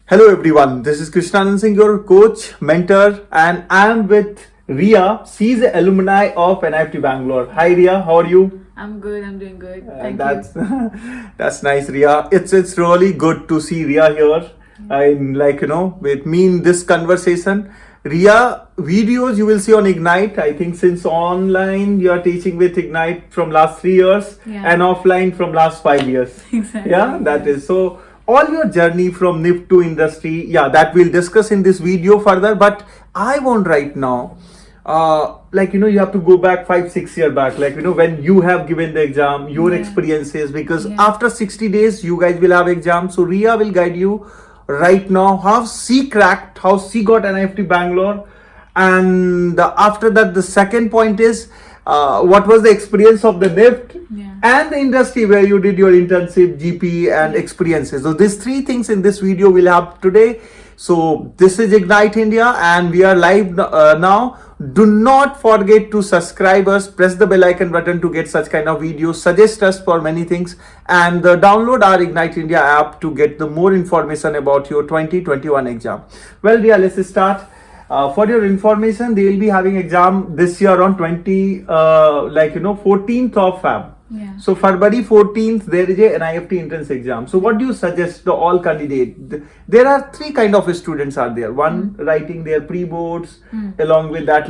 Hello everyone, this is Krishnanand Singh, your coach, mentor, and I am with Ria. She's an alumni of NIFT Bangalore. Hi Ria, how are you? I'm good. I'm doing good. Thank That's you. that's nice, Ria. It's really good to see Ria here. I'm with me in this conversation. Ria, videos you will see on Ignite. I think since online you are teaching with Ignite from last 3 years Yeah. and offline from last 5 years. Exactly. Yeah, that is so. All your journey from NIFT to industry, yeah, that we'll discuss in this video further. But I want right now, you have to go back 5-6 years back, when you have given the exam, your Yeah. experiences, because Yeah. after 60 days you guys will have exam. So Ria will guide you right now how she cracked, how she got NIFT Bangalore, and after that the second point is what was the experience of the NIFT Yeah. and the industry where you did your internship, GP, and experiences. So these three things in this video we'll have today. So this is Ignite India, and we are live now. Do not forget to subscribe us, press the bell icon button to get such kind of videos, suggest us for many things, and download our Ignite India app to get the more information about your 2021 exam. Well, Ria, let's start. For your information, they will be having exam this year on 14th of Feb. Yeah. So February 14th, there is a NIFT entrance exam. So what do you suggest the all candidate? There are three kind of students are there. One writing their pre-boards, along with that,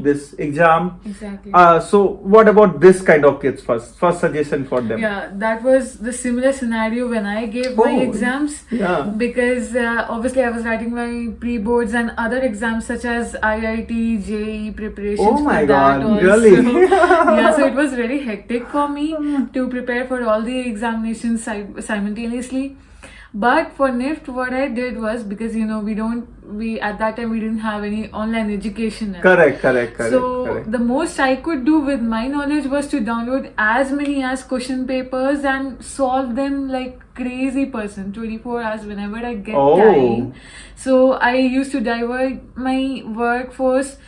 this exam. Exactly. So what about this kind of kids first? First suggestion for them. Yeah, that was the similar scenario when I gave my exams. Yeah. Because obviously I was writing my pre-boards and other exams such as IIT, JEE preparations Oh my for that God, also. really? Yeah, so it was very hectic for me to prepare for all the examinations simultaneously. But for NIFT, what I did was, because we at that time we didn't have any online education. Correct. So the most I could do with my knowledge was to download as many as question papers and solve them like crazy person 24 hours whenever I get time. So I used to divert my workforce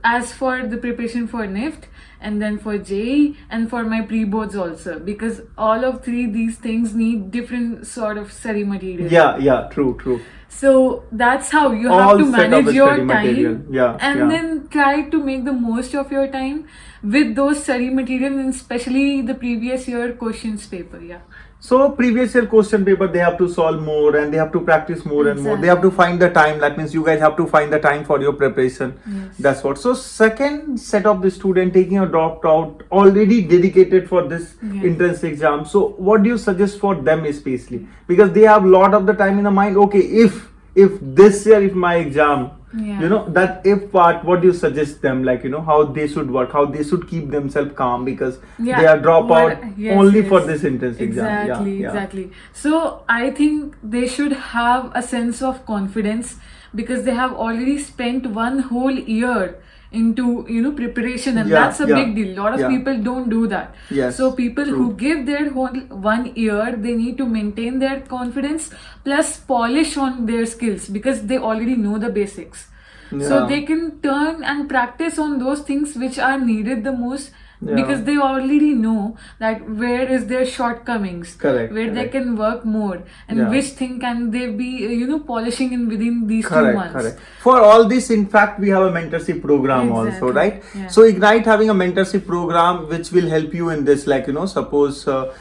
as for the preparation for NIFT, and then for JEE, and for my pre-boards also, because all of these things need different sort of study material. Yeah, true. So that's how you All have to set of manage your study material. time, Yeah, and yeah. then try to make the most of your time with those study material, and especially the previous year questions paper. Yeah. So previous year question paper they have to solve more, and they have to practice more and more. They have to find the time. That means you guys have to find the time for your preparation. Yes. That's what. So second set of the student taking a dropout already dedicated for this entrance exam. So what do you suggest for them especially? Because they have lot of the time in the mind. Okay, if this year if my exam, that if part, what do you suggest them, how they should work, how they should keep themselves calm, because they are dropout only for this entrance exam. Exactly. So I think they should have a sense of confidence, because they have already spent one whole year into preparation, and that's a big deal. A lot of people don't do that. Yes, so people who give their whole 1 year, they need to maintain their confidence plus polish on their skills, because they already know the basics. So they can turn and practice on those things which are needed the most, because they already know that where is their shortcomings, where they can work more, and which thing can they be polishing in within these 2 months. For all this, in fact, we have a mentorship program also, right? So Ignite having a mentorship program which will help you in this, suppose so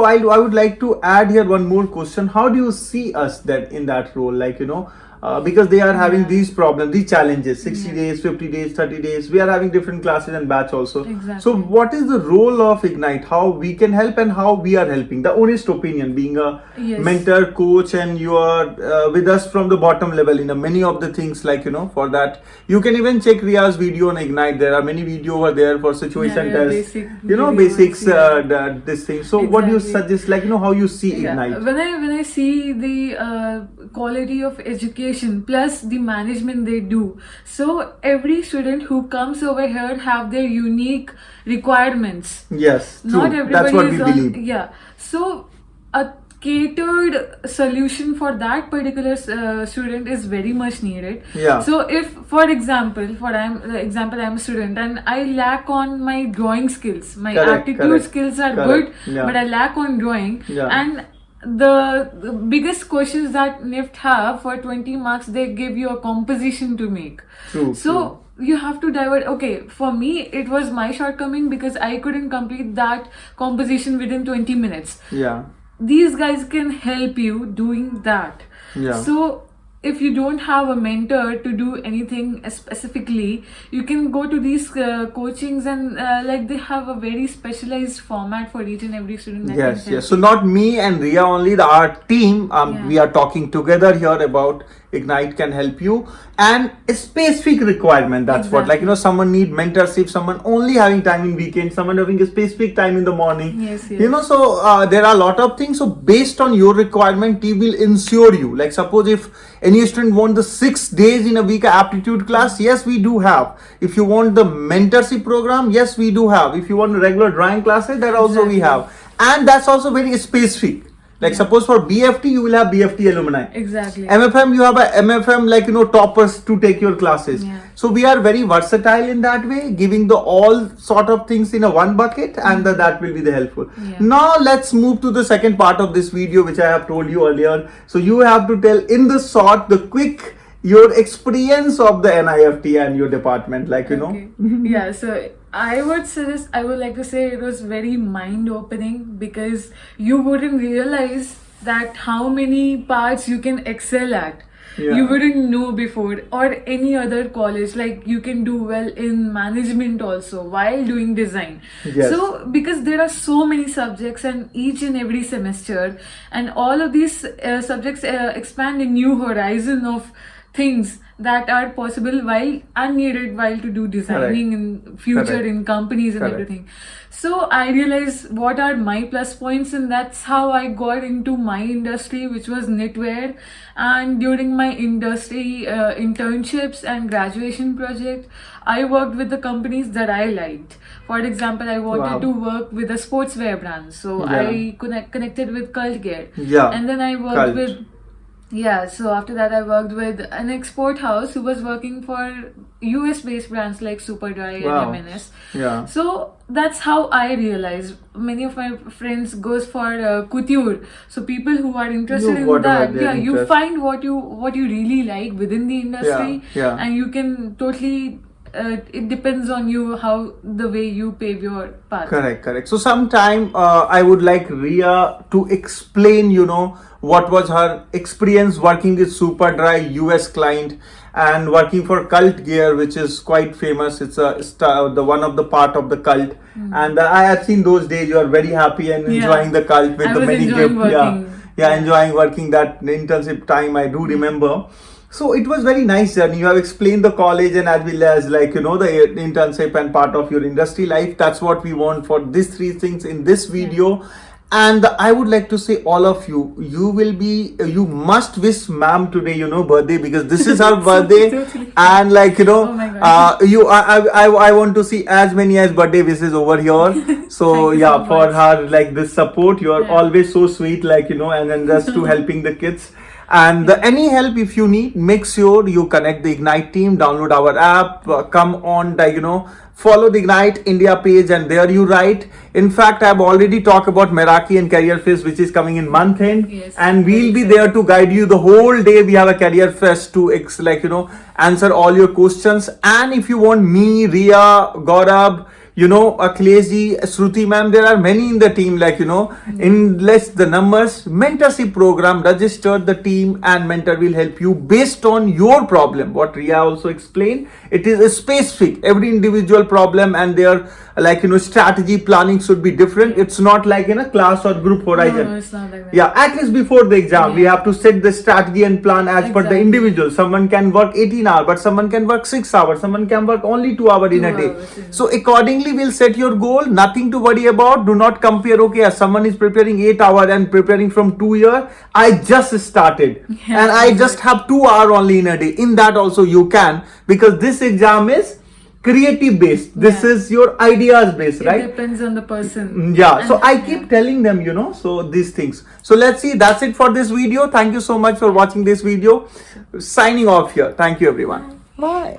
I would like to add here one more question. How do you see us that in that role, because they are having these problems, these challenges, 60 days, 50 days, 30 days. We are having different classes and batch also. Exactly. So what is the role of Ignite? How we can help and how we are helping? The honest opinion, being a mentor, coach, and you are with us from the bottom level in many of the things, for that. You can even check Ria's video on Ignite. There are many videos over there for situation tests, basics, this thing. So what do you suggest, how you see Ignite? When I see the quality of education plus the management they do, so every student who comes over here have their unique requirements. Yes, true. Not everybody That's what is we on, believe. So a catered solution for that particular student is very much needed. So if, for example, I'm a student and I lack on my drawing skills, my aptitude skills are good, but I lack on drawing, and the biggest questions that NIFT have for 20 marks, they give you a composition to make. True. So you have to divert. Okay, for me, it was my shortcoming because I couldn't complete that composition within 20 minutes. Yeah. These guys can help you doing that. Yeah. So if you don't have a mentor to do anything specifically, you can go to these coachings, and like they have a very specialized format for each and every student. That Yes, can yes. help So you. not me and Ria only, our team, Yeah. we are talking together here about Ignite can help you, and a specific requirement. That's what, like, someone need mentorship, someone only having time in weekend, someone having a specific time in the morning. Yes, yes. So there are a lot of things. So based on your requirement, team will ensure you. Like suppose if any student want the 6 days in a week aptitude class, yes, we do have. If you want the mentorship program, yes, we do have. If you want regular drawing classes, that also we have. And that's also very specific. Like suppose for BFT, you will have BFT alumni. Exactly. MFM, you have a MFM, like, toppers to take your classes. Yeah. So we are very versatile in that way, giving the all sort of things in a one bucket, and that will be the helpful. Yeah. Now let's move to the second part of this video, which I have told you earlier. So you have to tell in the short, the quick, your experience of the NIFT and your department, like, Okay. Yeah, so I would like to say it was very mind opening, because you wouldn't realize that how many parts you can excel at. Yeah. You wouldn't know before, or any other college, like you can do well in management also while doing design. Yes. So because there are so many subjects and each and every semester, and all of these subjects expand a new horizon of things that are possible while unneeded while to do designing in future. Correct. In companies and Correct. everything. So I realized what are my plus points, and that's how I got into my industry, which was knitwear. And during my industry internships and graduation project, I worked with the companies that I liked. For example, I wanted Wow. to work with a sportswear brand, so Yeah. I connected with Cult Gear. Yeah. And then I worked Cult. with so after that I worked with an export house who was working for US based brands like Superdry Wow. and MNS. Yeah. So that's how I realized. Many of my friends goes for couture. So people who are interested in whatever that, their you interest. find what you really like within the industry, Yeah. and you can totally. It depends on you how the way you pave your path. Correct. So sometime I would like Ria to explain, what was her experience working with Superdry US client and working for Cult Gear, which is quite famous. It's the one of the part of the cult. And I have seen those days. You are very happy and enjoying the cult with I the was many enjoying gifts. working. Yeah, enjoying working that internship time. I do remember. So it was very nice journey. You have explained the college and as well as the internship and part of your industry life. That's what we want for these three things in this video. And I would like to say all of you must wish ma'am today, birthday, because this is her birthday. Totally. And Oh my God. I want to see as many as birthday wishes over here. So Thank you yeah, so for much. her, like this support, you are Yeah. always so sweet, and then just to helping the kids. And any help if you need, make sure you connect the Ignite team, download our app, come on, follow the Ignite India page, and there you write. In fact, I've already talked about Meraki and Career Fest, which is coming in month end. Yes, And we'll be very there to guide you the whole day. We have a Career Fest to answer all your questions. And if you want me, Ria, Gaurav, Akhilesh, Shruti ma'am, there are many in the team, in less the numbers. Mentorship program, register the team and mentor will help you based on your problem. What Ria also explained, it is a specific, every individual problem and their strategy planning should be different. It's not like in a class or group horizon. No, it's not like that. Yeah, at least before the exam, we have to set the strategy and plan as per the Exactly. individual. Someone can work 18 hours, but someone can work 6 hours. Someone can work only 2 hours in a 2 day. hours, yeah. So accordingly, we'll set your goal. Nothing to worry about. Do not compare. Okay, as someone is preparing 8 hours and preparing from 2 years, I just started and I just have 2 hours only in a day. In that also you can, because this exam is creative based. This Yeah. is your ideas based, It right? depends on the person. Yeah, so And- I keep telling them, so these things. So let's see, that's it for this video. Thank you so much for watching this video. Signing off here. Thank you, everyone. Bye.